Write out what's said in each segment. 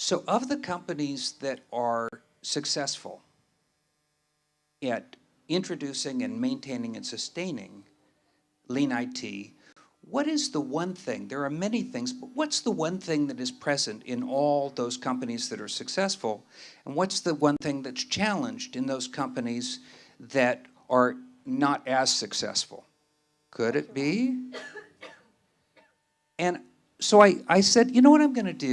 So of the companies that are successful at introducing and maintaining and sustaining lean IT, what is the one thing? There are many things, but what's the one thing that is present in all those companies that are successful? And what's the one thing that's challenged in those companies that are not as successful? Could it be? And so I said, you know what I'm going to do?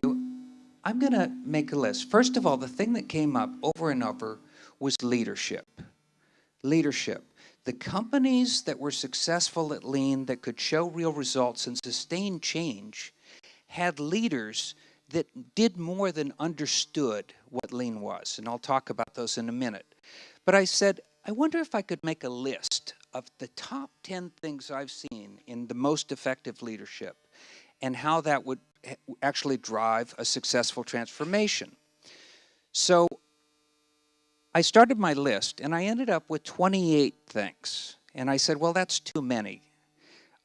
I'm going to make a list. First of all, the thing that came up over and over was leadership. Leadership. The companies that were successful at lean, that could show real results and sustain change, had leaders that did more than understood what lean was. And I'll talk about those in a minute. But I said, I wonder if I could make a list of the top 10 things I've seen in the most effective leadership and how that would actually drive a successful transformation. So I started my list, and I ended up with 28 things. And I said, well, that's too many.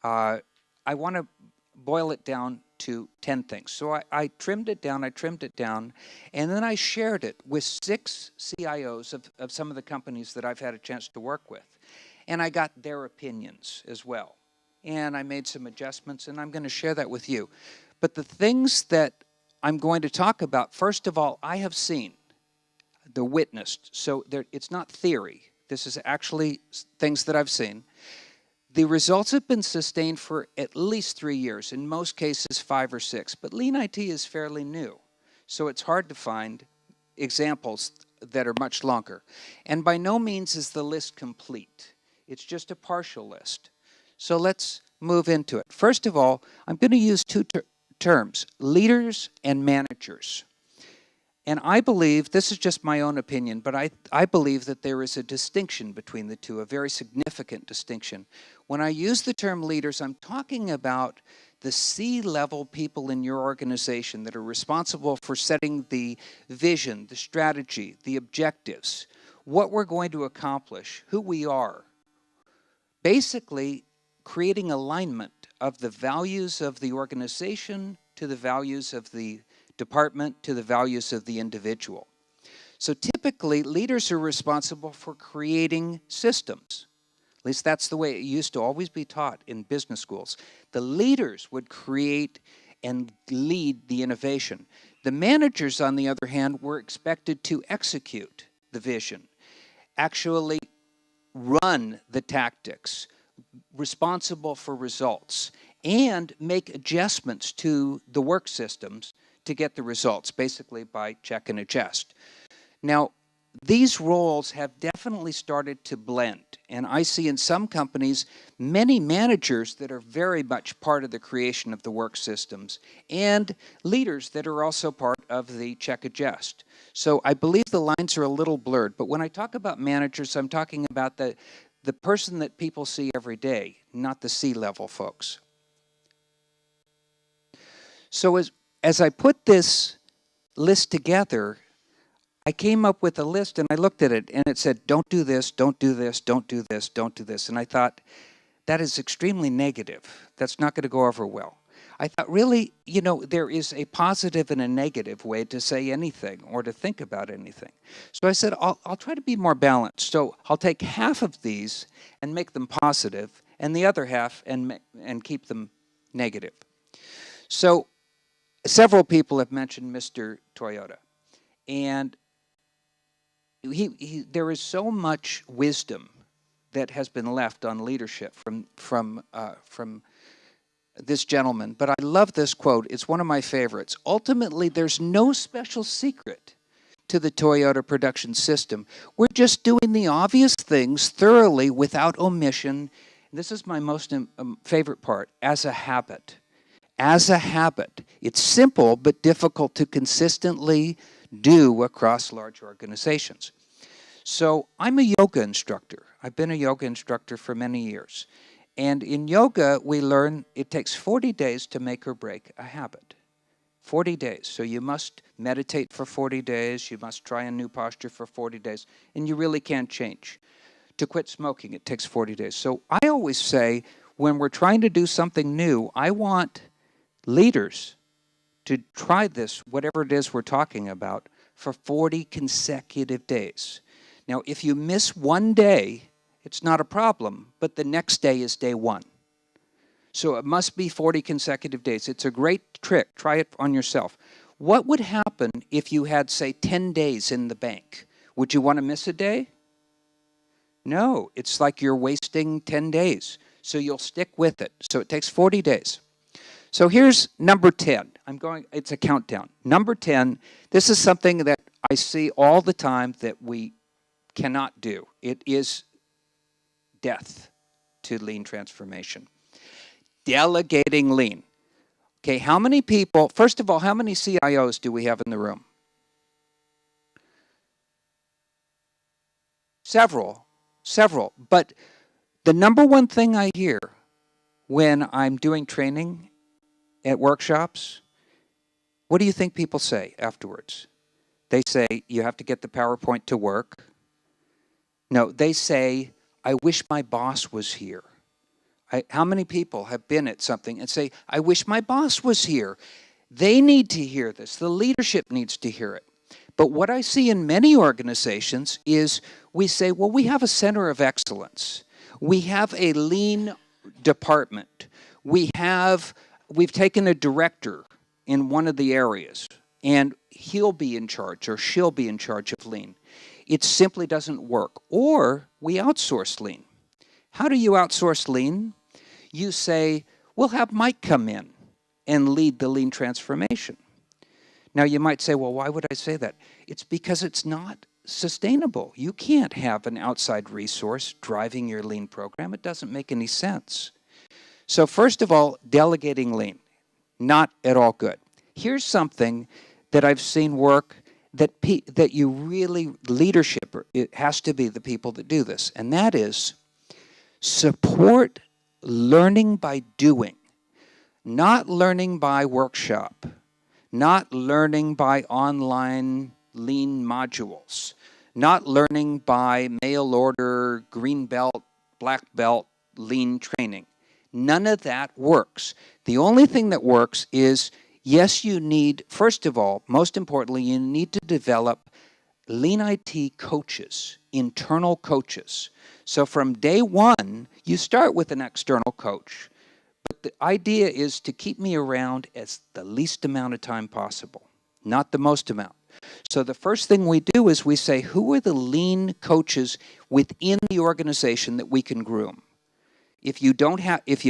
I want to boil it down to 10 things. So I trimmed it down, and then I shared it with 6 CIOs of some of the companies that I've had a chance to work with. And I got their opinions as well. And I made some adjustments, and I'm going to share that with you. But the things that I'm going to talk about, first of all, I have seen, the witnessed. So it's not theory. This is actually things that I've seen. The results have been sustained for at least 3 years, in most cases 5 or 6. But lean IT is fairly new, so it's hard to find examples that are much longer. And by no means is the list complete. It's just a partial list. So let's move into it. First of all, I'm going to use 2 terms, leaders and managers. And I believe, this is just my own opinion, but I believe that there is a distinction between the two, a very significant distinction. When I use the term leaders, I'm talking about the C-level people in your organization that are responsible for setting the vision, the strategy, the objectives, what we're going to accomplish, who we are. Basically, creating alignment of the values of the organization to the values of the department to the values of the individual. So typically, leaders are responsible for creating systems. At least that's the way it used to always be taught in business schools. The leaders would create and lead the innovation. The managers, on the other hand, were expected to execute the vision, actually run the tactics, responsible for results, and make adjustments to the work systems to get the results, basically by check and adjust. Now, these roles have definitely started to blend, and I see in some companies many managers that are very much part of the creation of the work systems, and leaders that are also part of the check adjust. So I believe the lines are a little blurred, but when I talk about managers, I'm talking about the person that people see every day, not the C-level folks. So as I put this list together, I came up with a list and I looked at it and it said, don't do this, don't do this, don't do this, don't do this. And I thought, that is extremely negative. That's not going to go over well. I thought, really, you know, there is a positive and a negative way to say anything or to think about anything. So I said, I'll try to be more balanced. So I'll take half of these and make them positive, and the other half and keep them negative. So several people have mentioned Mr. Toyota, and there is so much wisdom that has been left on leadership from this gentleman. But I love this quote. It's one of my favorites. Ultimately, there's no special secret to the Toyota production system. We're just doing the obvious things thoroughly without omission. This is my most favorite part, as a habit. As a habit. It's simple but difficult to consistently do across large organizations. So I'm a yoga instructor. I've been a yoga instructor for many years. And in yoga, we learn it takes 40 days to make or break a habit. 40 days. So you must meditate for 40 days. You must try a new posture for 40 days. And you really can't change. To quit smoking, it takes 40 days. So I always say, when we're trying to do something new, I want leaders to try this, whatever it is we're talking about, for 40 consecutive days. Now, if you miss one day, it's not a problem, but the next day is day one. So it must be 40 consecutive days. It's a great trick. Try it on yourself. What would happen if you had, say, 10 days in the bank? Would you want to miss a day? No, it's like you're wasting 10 days. So you'll stick with it. So it takes 40 days. So here's number 10. It's a countdown. Number 10, this is something that I see all the time that we cannot do. It is death to lean transformation. Delegating lean. Okay, how many people, first of all, how many CIOs do we have in the room? Several. But the number one thing I hear when I'm doing training at workshops, what do you think people say afterwards? They say, you have to get the PowerPoint to work. No, they say, I wish my boss was here. How many people have been at something and say, I wish my boss was here? They need to hear this. The leadership needs to hear it. But what I see in many organizations is we say, well, we have a center of excellence. We have a lean department. We've taken a director in one of the areas, and he'll be in charge or she'll be in charge of lean. It simply doesn't work. Or we outsource lean. How do you outsource lean? You say, we'll have Mike come in and lead the lean transformation. Now you might say, well, why would I say that? It's because it's not sustainable. You can't have an outside resource driving your lean program. It doesn't make any sense. So first of all, delegating lean, not at all good. Here's something that I've seen work that you really, leadership, it has to be the people that do this, and that is support learning by doing, not learning by workshop, not learning by online lean modules, not learning by mail order, green belt, black belt, lean training. None of that works. The only thing that works is, yes, you need, first of all, most importantly, you need to develop lean IT coaches, internal coaches. So from day one, you start with an external coach. But the idea is to keep me around as the least amount of time possible, not the most amount. So the first thing we do is we say, who are the lean coaches within the organization that we can groom? If you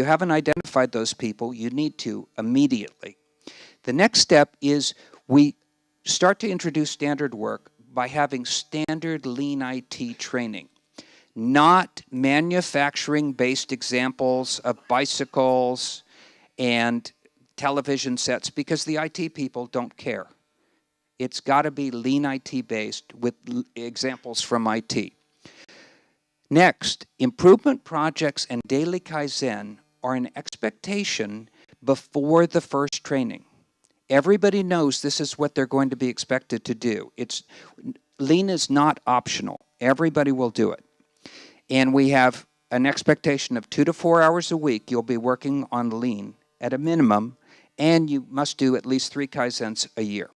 haven't identified those people, you need to immediately. The next step is we start to introduce standard work by having standard lean IT training, not manufacturing-based examples of bicycles and television sets, because the IT people don't care. It's got to be lean IT-based with examples from IT. Next, improvement projects and daily Kaizen are an expectation before the first training. Everybody knows this is what they're going to be expected to do. Lean is not optional. Everybody will do it. And we have an expectation of 2 to 4 hours a week you'll be working on lean at a minimum, and you must do at least 3 Kaizens a year.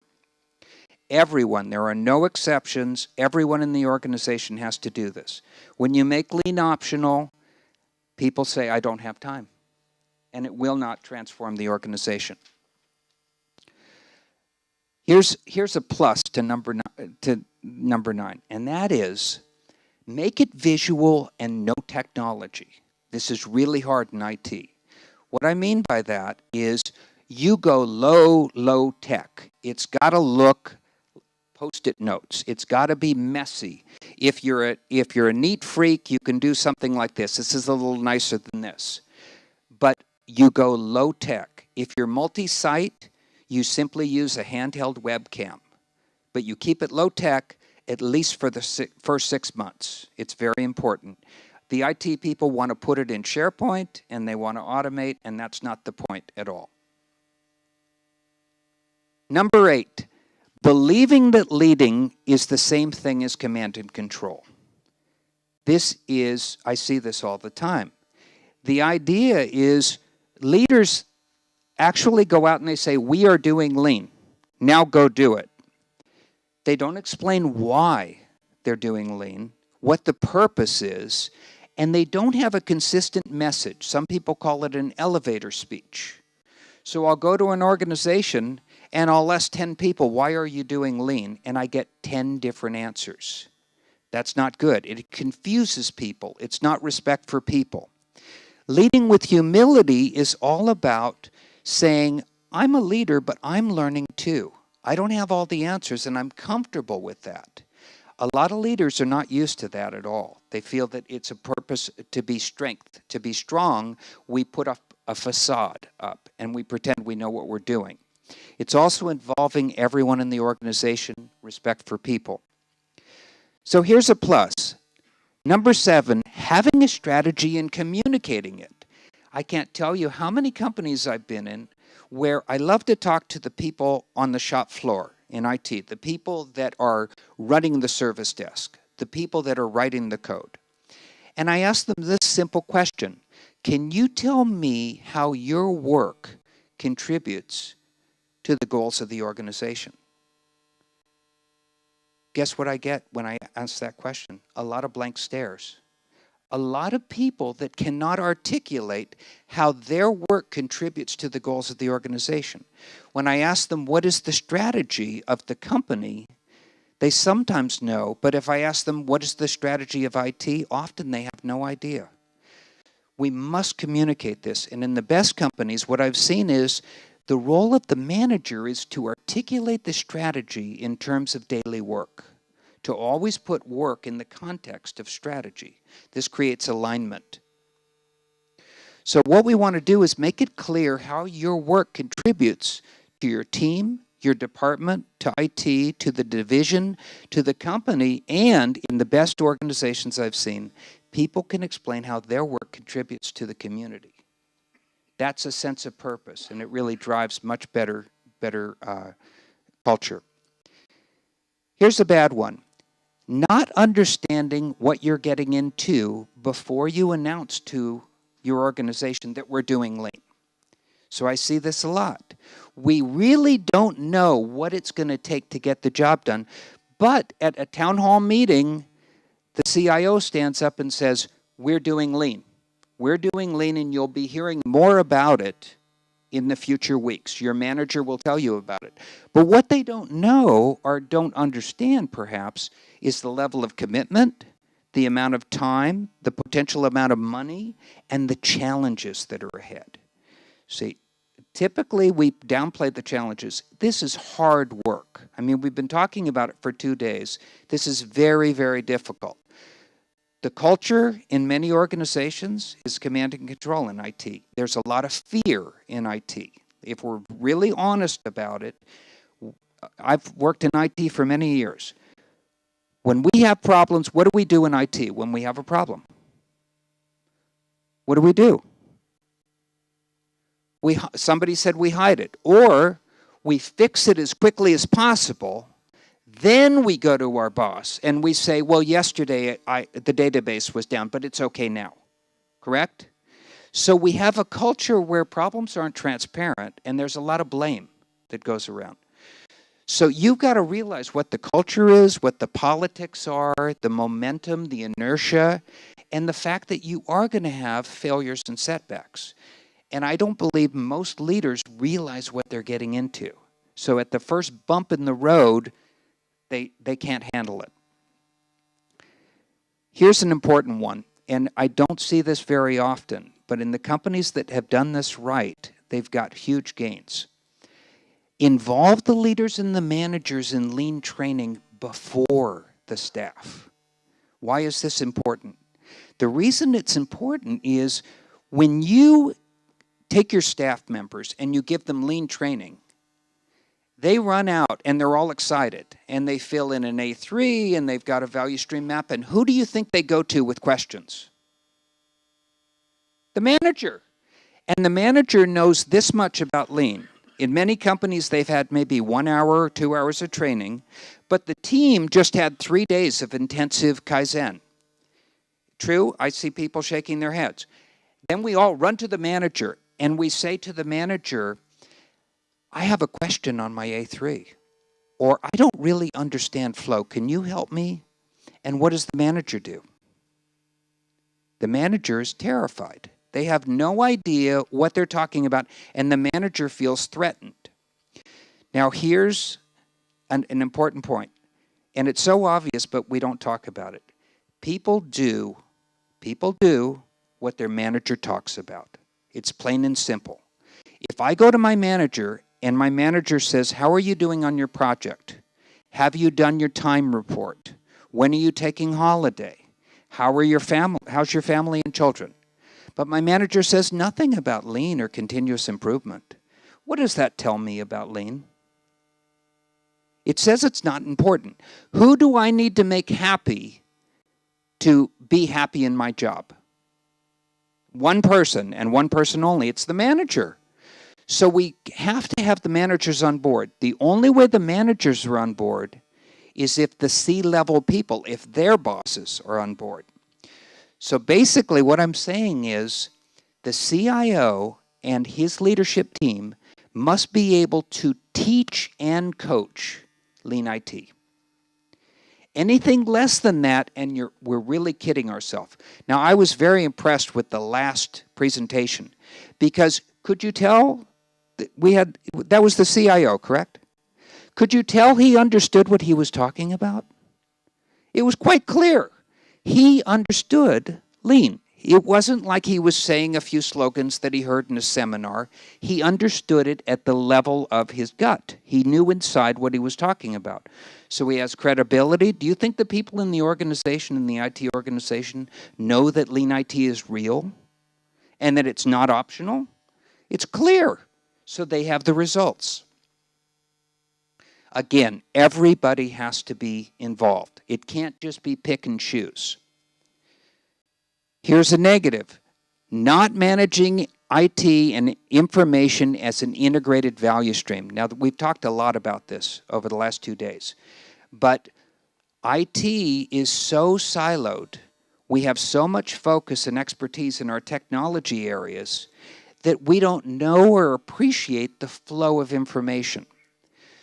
Everyone, there are no exceptions, everyone in the organization has to do this. When you make lean optional, people say, I don't have time. And it will not transform the organization. Here's a plus to number 9, and that is make it visual and no technology. This is really hard in IT. What I mean by that is you go low tech. It's got to look Post-it notes. It's got to be messy. If you're a neat freak, you can do something like this. This is a little nicer than this. But you go low tech. If you're multi-site, you simply use a handheld webcam. But you keep it low tech at least for the first 6 months. It's very important. The IT people want to put it in SharePoint and they want to automate, and that's not the point at all. Number 8, believing that leading is the same thing as command and control. I see this all the time. The idea is leaders actually go out and they say, we are doing lean. Now go do it. They don't explain why they're doing lean, what the purpose is, and they don't have a consistent message. Some people call it an elevator speech. So I'll go to an organization and I'll ask 10 people, why are you doing lean? And I get 10 different answers. That's not good. It confuses people. It's not respect for people. Leading with humility is all about saying, I'm a leader, but I'm learning too. I don't have all the answers, and I'm comfortable with that. A lot of leaders are not used to that at all. They feel that it's a purpose to be strength. To be strong, we put up a facade up, and we pretend we know what we're doing. It's also involving everyone in the organization, respect for people. So here's a plus. Number 7, having a strategy and communicating it. I can't tell you how many companies I've been in where I love to talk to the people on the shop floor in IT, the people that are running the service desk, the people that are writing the code. And I ask them this simple question: can you tell me how your work contributes to the goals of the organization? Guess what I get when I ask that question? A lot of blank stares. A lot of people that cannot articulate how their work contributes to the goals of the organization. When I ask them what is the strategy of the company, they sometimes know, but if I ask them what is the strategy of IT, often they have no idea. We must communicate this, and in the best companies, what I've seen is the role of the manager is to articulate the strategy in terms of daily work, to always put work in the context of strategy. This creates alignment. So what we want to do is make it clear how your work contributes to your team, your department, to IT, to the division, to the company, and in the best organizations I've seen, people can explain how their work contributes to the community. That's a sense of purpose, and it really drives much better culture. Here's a bad one. Not understanding what you're getting into before you announce to your organization that we're doing lean. So I see this a lot. We really don't know what it's going to take to get the job done, but at a town hall meeting, the CIO stands up and says, we're doing lean. We're doing lean, and you'll be hearing more about it in the future weeks. Your manager will tell you about it. But what they don't know or don't understand, perhaps, is the level of commitment, the amount of time, the potential amount of money, and the challenges that are ahead. See, typically we downplay the challenges. This is hard work. I mean, we've been talking about it for 2 days. This is very, very difficult. The culture in many organizations is command and control in IT. There's a lot of fear in IT. If we're really honest about it, I've worked in IT for many years. When we have problems, what do we do in IT when we have a problem? What do? Somebody said we hide it, or we fix it as quickly as possible. Then we go to our boss and we say, well, yesterday the database was down, but it's okay now. Correct? So we have a culture where problems aren't transparent, and there's a lot of blame that goes around. So you've got to realize what the culture is, what the politics are, the momentum, the inertia, and the fact that you are going to have failures and setbacks. And I don't believe most leaders realize what they're getting into. So at the first bump in the road, they can't handle it. Here's an important one, and I don't see this very often, but in the companies that have done this right, they've got huge gains. Involve the leaders and the managers in lean training before the staff. Why is this important? The reason it's important is when you take your staff members and you give them lean training, they run out and they're all excited and they fill in an A3 and they've got a value stream map, and who do you think they go to with questions? The manager. And the manager knows this much about lean. In many companies, they've had maybe 1 hour or 2 hours of training, but the team just had 3 days of intensive Kaizen. True? I see people shaking their heads. Then we all run to the manager, and we say to the manager, I have a question on my A3, or I don't really understand flow. Can you help me? And what does the manager do? The manager is terrified. They have no idea what they're talking about, and the manager feels threatened. Now, here's an important point, and it's so obvious, but we don't talk about it. People do what their manager talks about. It's plain and simple. If I go to my manager and my manager says, how are you doing on your project? Have you done your time report? When are you taking holiday? How's your family and children? But my manager says nothing about lean or continuous improvement. What does that tell me about lean? It says it's not important. Who do I need to make happy to be happy in my job? One person, and one person only. It's the manager. So we have to have the managers on board. The only way the managers are on board is if the C-level people, if their bosses are on board. So basically what I'm saying is the CIO and his leadership team must be able to teach and coach Lean IT. Anything less than that, and we're really kidding ourselves. Now, I was very impressed with the last presentation because could you tell that was the CIO, correct? Could you tell he understood what he was talking about? It was quite clear. He understood lean. It wasn't like he was saying a few slogans that he heard in a seminar. He understood it at the level of his gut. He knew inside what he was talking about. So he has credibility. Do you think the people in the organization, in the IT organization, know that Lean IT is real and that it's not optional? It's clear. So they have the results. Again, everybody has to be involved. It can't just be pick and choose. Here's a negative. Not managing IT and information as an integrated value stream. Now, we've talked a lot about this over the last 2 days. But IT is so siloed. We have so much focus and expertise in our technology areas that we don't know or appreciate the flow of information.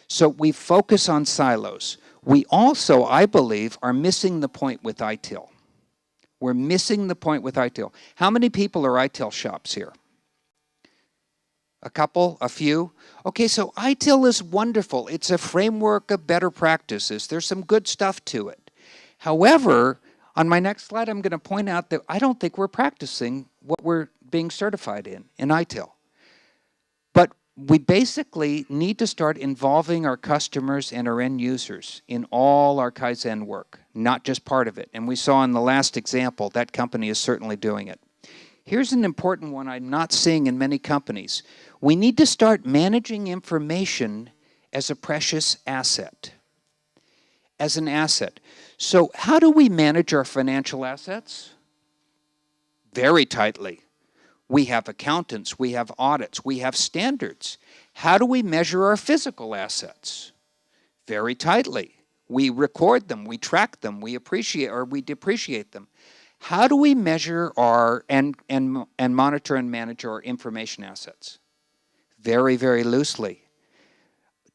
So we focus on silos. We also, I believe, are missing the point with ITIL. We're missing the point with ITIL. How many people are ITIL shops here? A couple? A few? Okay, so ITIL is wonderful. It's a framework of better practices. There's some good stuff to it. However, on my next slide, I'm going to point out that I don't think we're practicing what we're being certified in ITIL. But we basically need to start involving our customers and our end users in all our Kaizen work, not just part of it. And we saw in the last example, that company is certainly doing it. Here's an important one I'm not seeing in many companies. We need to start managing information as a precious asset, as an asset. So how do we manage our financial assets? Very tightly. We have accountants, we have audits, we have standards. How do we measure our physical assets? Very tightly. We record them, we track them, we appreciate or we depreciate them. How do we measure our and monitor and manage our information assets? Very, very loosely.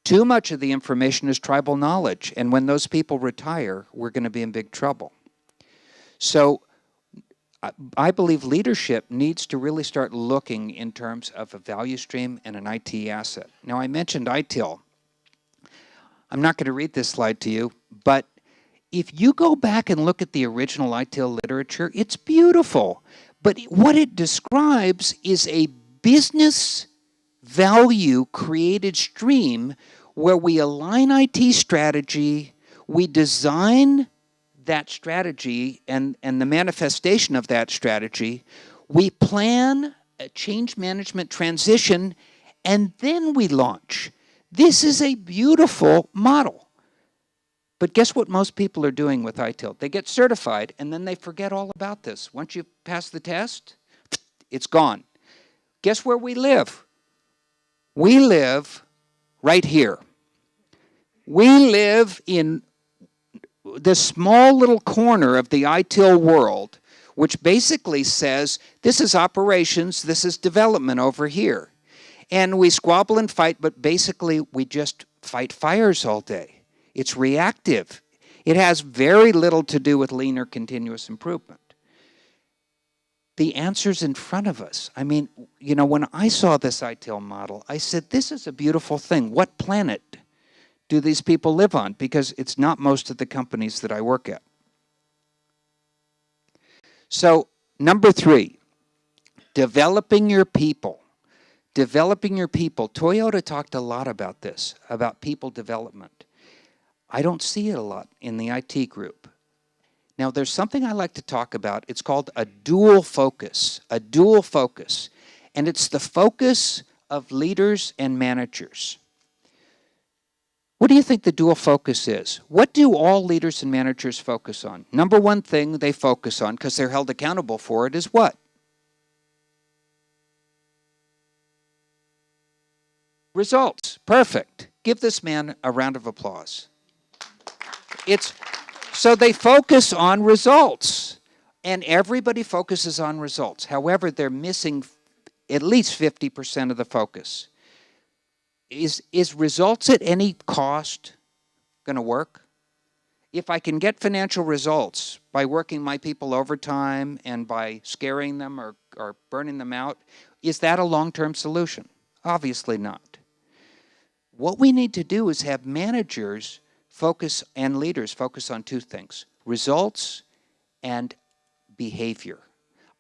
Too much of the information is tribal knowledge, and when those people retire, we're going to be in big trouble. So I believe leadership needs to really start looking in terms of a value stream and an IT asset. Now, I mentioned ITIL. I'm not going to read this slide to you, but if you go back and look at the original ITIL literature, it's beautiful. But what it describes is a business value created stream where we align IT strategy, we design that strategy and the manifestation of that strategy, we plan a change management transition, and then we launch. This is a beautiful model. But guess what most people are doing with ITIL? They get certified, and then they forget all about this. Once you pass the test, it's gone. Guess where we live? We live right here. We live in this small little corner of the ITIL world, which basically says, this is operations, this is development over here. And we squabble and fight, but basically we just fight fires all day. It's reactive. It has very little to do with lean or continuous improvement. The answer's in front of us. I mean, you know, when I saw this ITIL model, I said, this is a beautiful thing. What planet do these people live on? Because it's not most of the companies that I work at. So, number 3, developing your people. Developing your people. Toyota talked a lot about this, about people development. I don't see it a lot in the IT group. Now, there's something I like to talk about. It's called a dual focus. A dual focus. And it's the focus of leaders and managers. What do you think the dual focus is? What do all leaders and managers focus on? Number one thing they focus on, because they're held accountable for it, is what? Results. Perfect. Give this man a round of applause. So they focus on results, and everybody focuses on results. However, they're missing at least 50% of the focus. Is results at any cost going to work? If I can get financial results by working my people overtime and by scaring them or burning them out, is that a long-term solution? Obviously not. What we need to do is have managers focus and leaders focus on 2 things: results and behavior.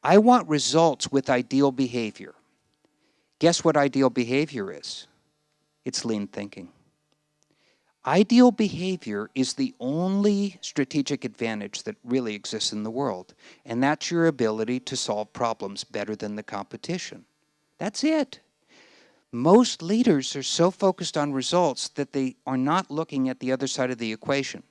I want results with ideal behavior. Guess what ideal behavior is? It's lean thinking. Ideal behavior is the only strategic advantage that really exists in the world, and that's your ability to solve problems better than the competition. That's it. Most leaders are so focused on results that they are not looking at the other side of the equation.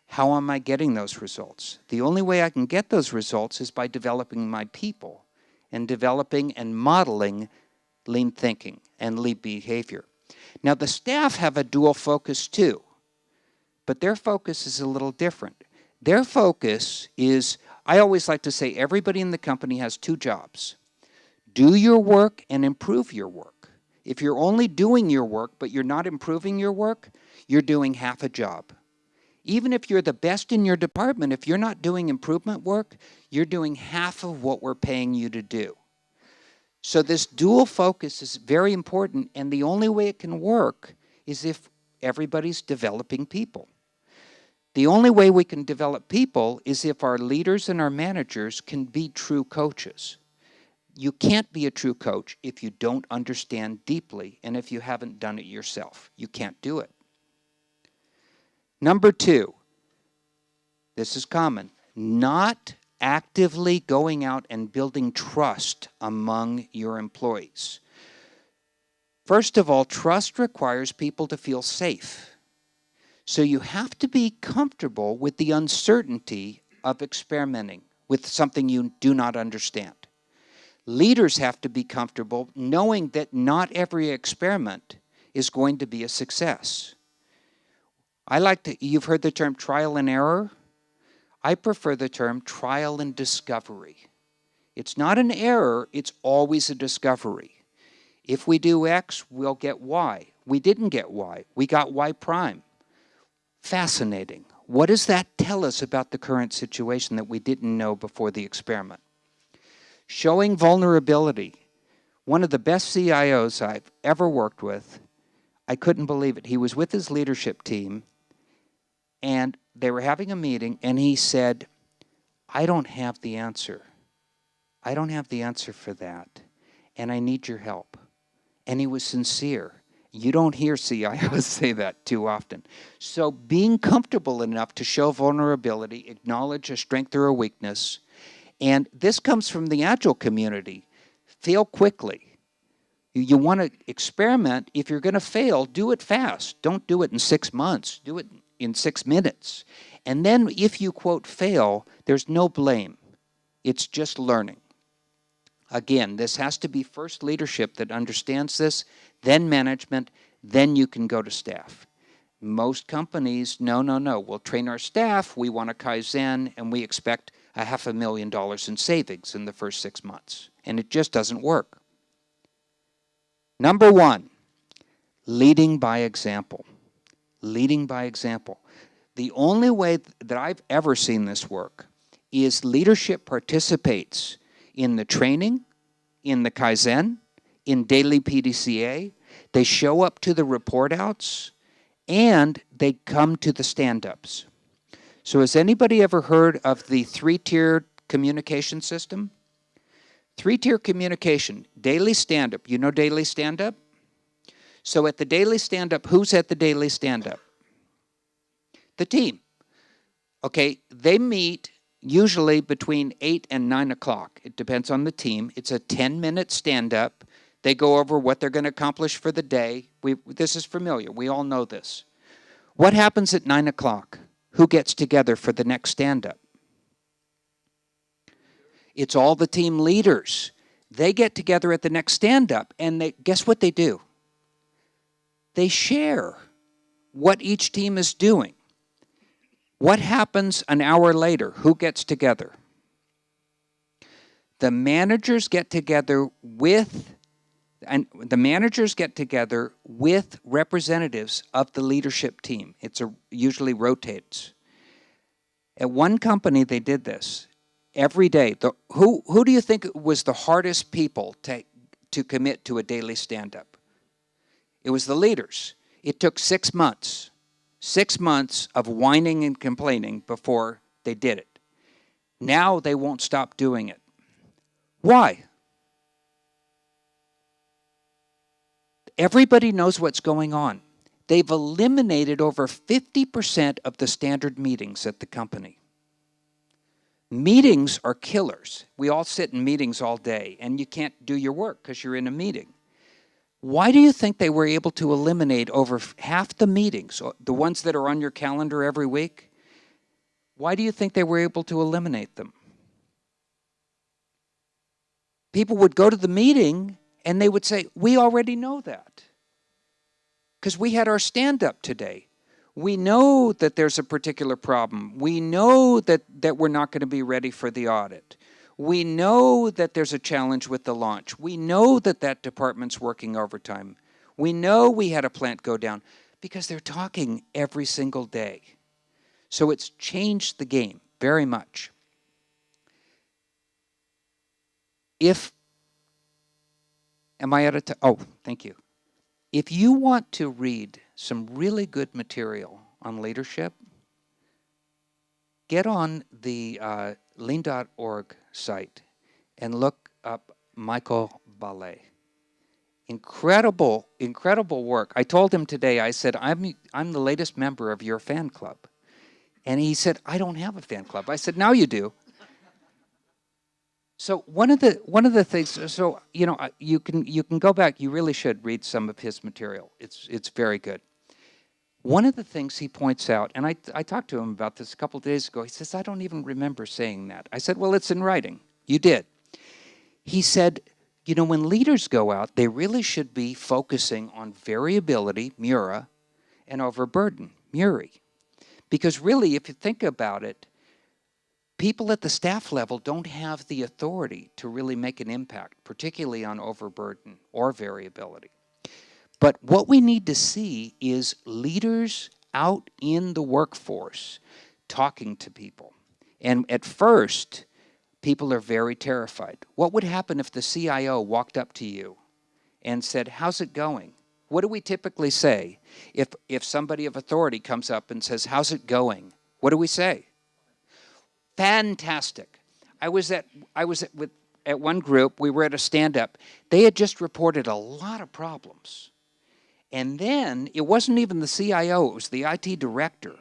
How am I getting those results? The only way I can get those results is by developing my people and developing and modeling lean thinking and lean behavior. Now, the staff have a dual focus too, but their focus is a little different. Their focus is, I always like to say, everybody in the company has 2 jobs. Do your work and improve your work. If you're only doing your work, but you're not improving your work, you're doing half a job. Even if you're the best in your department, if you're not doing improvement work, you're doing half of what we're paying you to do. So this dual focus is very important, and the only way it can work is if everybody's developing people. The only way we can develop people is if our leaders and our managers can be true coaches. You can't be a true coach if you don't understand deeply and if you haven't done it yourself. You can't do it. Number 2, this is common, not actively going out and building trust among your employees. First of all, trust requires people to feel safe. So you have to be comfortable with the uncertainty of experimenting with something you do not understand. Leaders have to be comfortable knowing that not every experiment is going to be a success. You've heard the term trial and error? I prefer the term trial and discovery. It's not an error, it's always a discovery. If we do X, we'll get Y. We didn't get Y, we got Y prime. Fascinating. What does that tell us about the current situation that we didn't know before the experiment? Showing vulnerability. One of the best CIOs I've ever worked with, I couldn't believe it. He was with his leadership team, and they were having a meeting, and he said, I don't have the answer. I don't have the answer for that, and I need your help. And he was sincere. You don't hear CIOs say that too often. So being comfortable enough to show vulnerability, acknowledge a strength or a weakness, and this comes from the Agile community. Fail quickly. You want to experiment. If you're going to fail, do it fast. Don't do it in 6 months. Do it in 6 minutes. And then if you, quote, fail, there's no blame. It's just learning. Again, this has to be first leadership that understands this, then management, then you can go to staff. Most companies, no, we'll train our staff, we want a Kaizen, and we expect $500,000 in savings in the first 6 months. And it just doesn't work. Number one, leading by example. Leading by example. The only way that I've ever seen this work is leadership participates in the training, in the Kaizen, in daily PDCA. They show up to the report outs, and they come to the stand-ups. So has anybody ever heard of the three-tier communication system? Three-tier communication, daily stand-up. You know daily stand-up? So at the daily stand-up, who's at the daily stand-up? The team. Okay, they meet usually between 8 and 9 o'clock. It depends on the team. It's a 10-minute stand-up. They go over what they're going to accomplish for the day. This is familiar. We all know this. What happens at 9 o'clock? Who gets together for the next stand-up? It's all the team leaders. They get together at the next stand-up, and guess what they do? They share what each team is doing. What happens an hour later? Who gets together? The managers get together with representatives of the leadership team. Usually rotates. At one company, they did this every day. Who do you think was the hardest people to commit to a daily stand-up? It was the leaders. It took 6 months. 6 months of whining and complaining before they did it. Now they won't stop doing it. Why? Everybody knows what's going on. They've eliminated over 50% of the standard meetings at the company. Meetings are killers. We all sit in meetings all day, and you can't do your work because you're in a meeting. Why do you think they were able to eliminate over half the meetings, the ones that are on your calendar every week? Why do you think they were able to eliminate them? People would go to the meeting and they would say, we already know that because we had our stand-up today. We know that there's a particular problem. We know that we're not going to be ready for the audit. We know that there's a challenge with the launch. We know that department's working overtime. We know we had a plant go down because they're talking every single day. So it's changed the game very much. Am I out of time? Oh, thank you. If you want to read some really good material on leadership, get on the lean.org site and look up Michael Ballet. Incredible, incredible work. I told him today, I said, I'm the latest member of your fan club. And he said, I don't have a fan club. I said, now you do. So one of the things, so you can go back. You really should read some of his material. It's very good. One of the things he points out, and I talked to him about this a couple of days ago. He says, I don't even remember saying that. I said, well, it's in writing. You did. He said, when leaders go out, they really should be focusing on variability, Mura, and overburden, Muri. Because really, if you think about it, people at the staff level don't have the authority to really make an impact, particularly on overburden or variability. But what we need to see is leaders out in the workforce talking to people. And at first, people are very terrified. What would happen if the CIO walked up to you and said, how's it going? What do we typically say? If somebody of authority comes up and says, how's it going? What do we say? Fantastic. I was at one group, we were at a stand-up. They had just reported a lot of problems. And then it wasn't even the CIO, it was the IT director.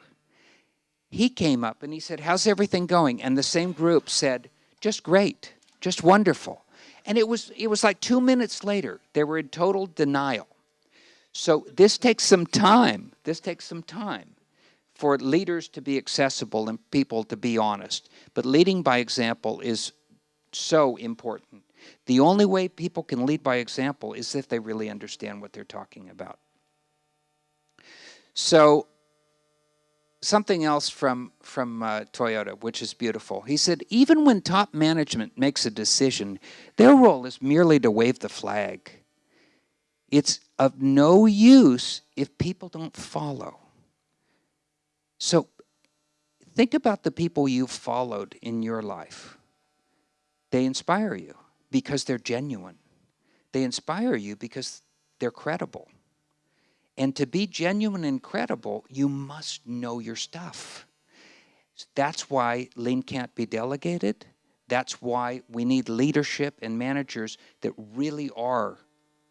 He came up and he said, how's everything going? And the same group said, just great, just wonderful. And it was like 2 minutes later, they were in total denial. So this takes some time. For leaders to be accessible and people to be honest. But leading by example is so important. The only way people can lead by example is if they really understand what they're talking about. So something else from Toyota, which is beautiful. He said, even when top management makes a decision, their role is merely to wave the flag. It's of no use if people don't follow. So think about the people you've followed in your life. They inspire you because they're genuine. They inspire you because they're credible. And to be genuine and credible, you must know your stuff. That's why lean can't be delegated. That's why we need leadership and managers that really are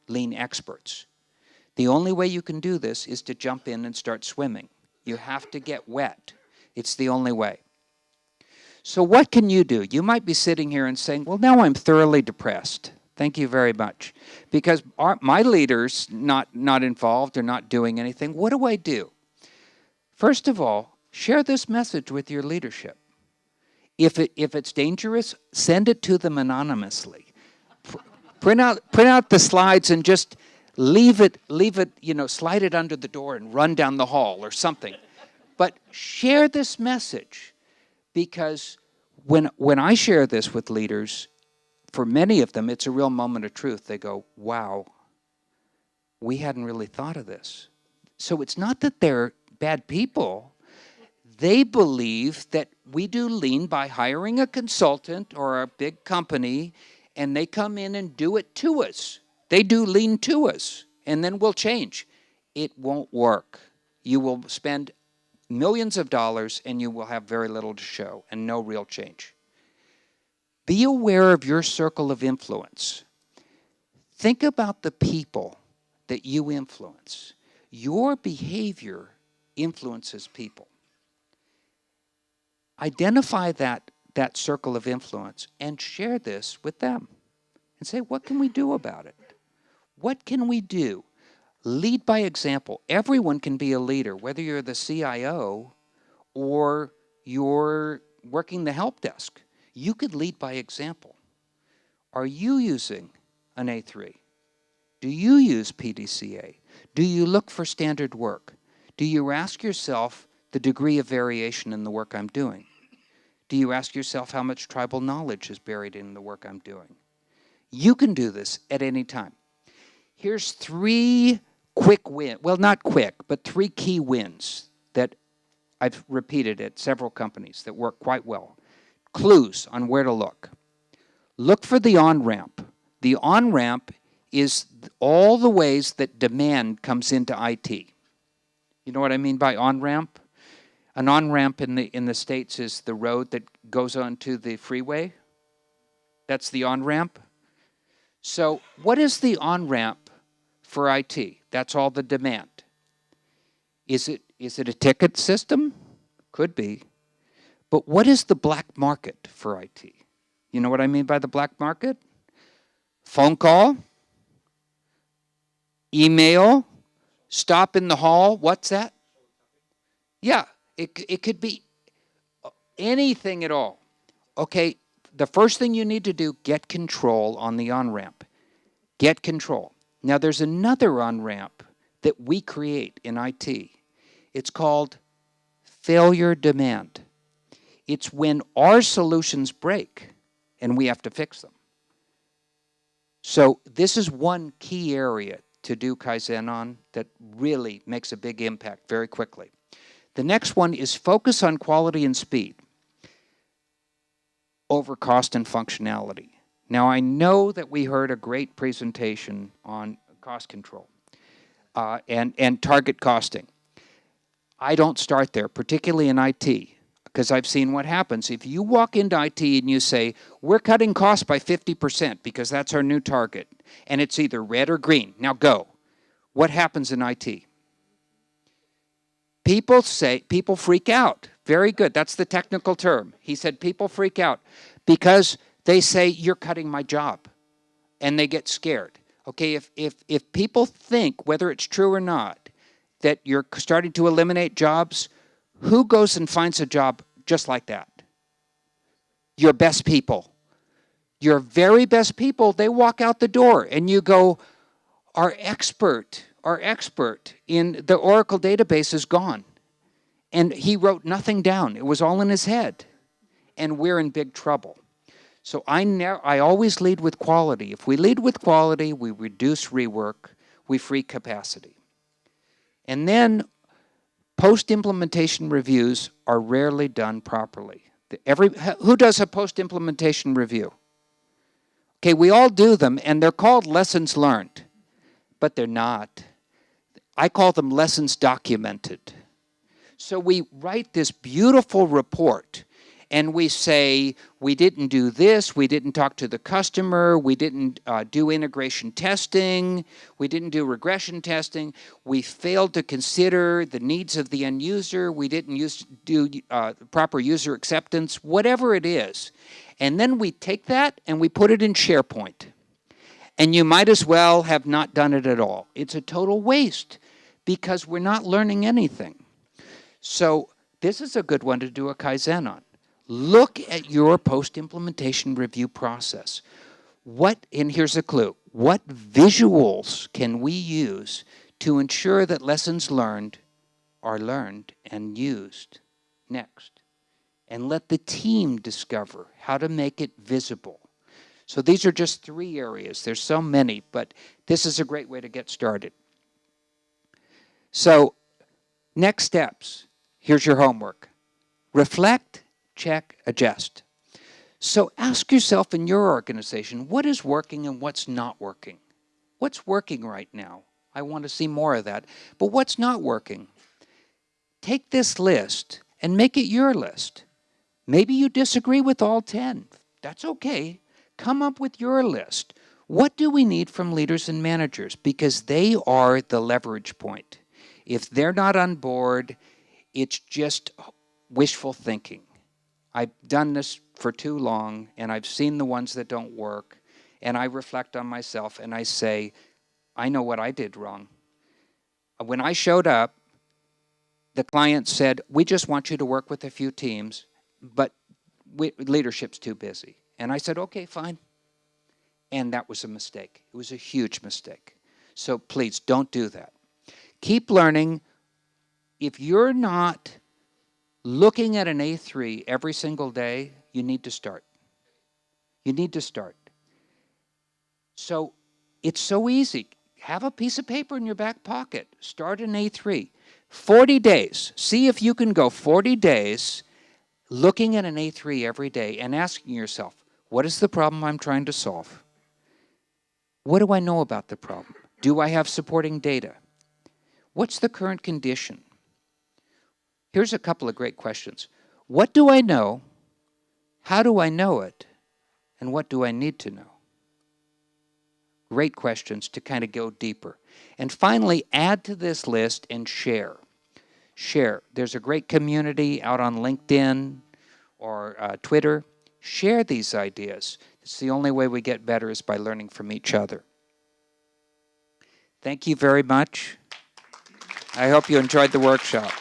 lean experts. The only way you can do this is to jump in and start swimming. You have to get wet. It's the only way. So what can you do? You might be sitting here and saying, well, now I'm thoroughly depressed. Thank you very much. Because my leader's not involved or not doing anything. What do I do? First of all, share this message with your leadership. If it's dangerous, send it to them anonymously. Print out the slides and just leave it, slide it under the door and run down the hall or something. But share this message, because when I share this with leaders, for many of them, it's a real moment of truth. They go, wow, we hadn't really thought of this. So it's not that they're bad people. They believe that we do lean by hiring a consultant or a big company, and they come in and do it to us. They do lean to us, and then we'll change. It won't work. You will spend millions of dollars, and you will have very little to show and no real change. Be aware of your circle of influence. Think about the people that you influence. Your behavior influences people. Identify that circle of influence and share this with them. And say, what can we do about it? What can we do? Lead by example. Everyone can be a leader, whether you're the CIO or you're working the help desk. You could lead by example. Are you using an A3? Do you use PDCA? Do you look for standard work? Do you ask yourself the degree of variation in the work I'm doing? Do you ask yourself how much tribal knowledge is buried in the work I'm doing? You can do this at any time. Here's 3 quick wins. Well, not quick, but 3 key wins that I've repeated at several companies that work quite well. Clues on where to look. Look for the on-ramp. The on-ramp is all the ways that demand comes into IT. You know what I mean by on-ramp? An on-ramp in the States is the road that goes onto the freeway. That's the on-ramp. So what is the on-ramp for IT? That's all the demand. Is it a ticket system? Could be. But what is the black market for IT? You know what I mean by the black market? Phone call, email, stop in the hall. What's that? Yeah, it could be anything at all. Okay, the first thing you need to do, get control on the on-ramp. Get control. Now, there's another on-ramp that we create in IT. It's called failure demand. It's when our solutions break and we have to fix them. So this is one key area to do Kaizen on that really makes a big impact very quickly. The next one is focus on quality and speed over cost and functionality. Now, I know that we heard a great presentation on cost control and target costing. I don't start there, particularly in IT, because I've seen what happens. If you walk into IT and you say, we're cutting costs by 50% because that's our new target, and it's either red or green, now go. What happens in IT? People freak out. Very good. That's the technical term. He said people freak out because they say, you're cutting my job, and they get scared. Okay, if people think, whether it's true or not, that you're starting to eliminate jobs, who goes and finds a job just like that? Your best people. Your very best people, they walk out the door, and you go, our expert in the Oracle database is gone. And he wrote nothing down. It was all in his head. And we're in big trouble. So I always lead with quality. If we lead with quality, we reduce rework, we free capacity. And then post-implementation reviews are rarely done properly. Who does a post-implementation review? Okay, we all do them, and they're called lessons learned, but they're not. I call them lessons documented. So we write this beautiful report, and we say, we didn't do this, we didn't talk to the customer, we didn't do integration testing, we didn't do regression testing, we failed to consider the needs of the end user, we didn't do proper user acceptance, whatever it is. And then we take that and we put it in SharePoint. And you might as well have not done it at all. It's a total waste because we're not learning anything. So this is a good one to do a Kaizen on. Look at your post-implementation review process. And here's a clue, what visuals can we use to ensure that lessons learned are learned and used next? And let the team discover how to make it visible. So these are just 3 areas. There's so many, but this is a great way to get started. So next steps, here's your homework. Reflect, check, adjust. So ask yourself in your organization, what is working and what's not working? What's working right now? I want to see more of that. But what's not working? Take this list and make it your list. Maybe you disagree with all 10. That's okay. Come up with your list. What do we need from leaders and managers? Because they are the leverage point. If they're not on board, it's just wishful thinking. I've done this for too long, and I've seen the ones that don't work, and I reflect on myself, and I say, I know what I did wrong. When I showed up, the client said, we just want you to work with a few teams, but leadership's too busy. And I said, okay, fine. And that was a mistake. It was a huge mistake. So please don't do that. Keep learning. If you're not looking at an A3 every single day, you need to start. You need to start. So it's so easy. Have a piece of paper in your back pocket. Start an A3. 40 days. See if you can go 40 days looking at an A3 every day and asking yourself, what is the problem I'm trying to solve? What do I know about the problem? Do I have supporting data? What's the current condition? Here's a couple of great questions. What do I know? How do I know it? And what do I need to know? Great questions to kind of go deeper. And finally, add to this list and share. Share. There's a great community out on LinkedIn or Twitter. Share these ideas. It's the only way we get better is by learning from each other. Thank you very much. I hope you enjoyed the workshop.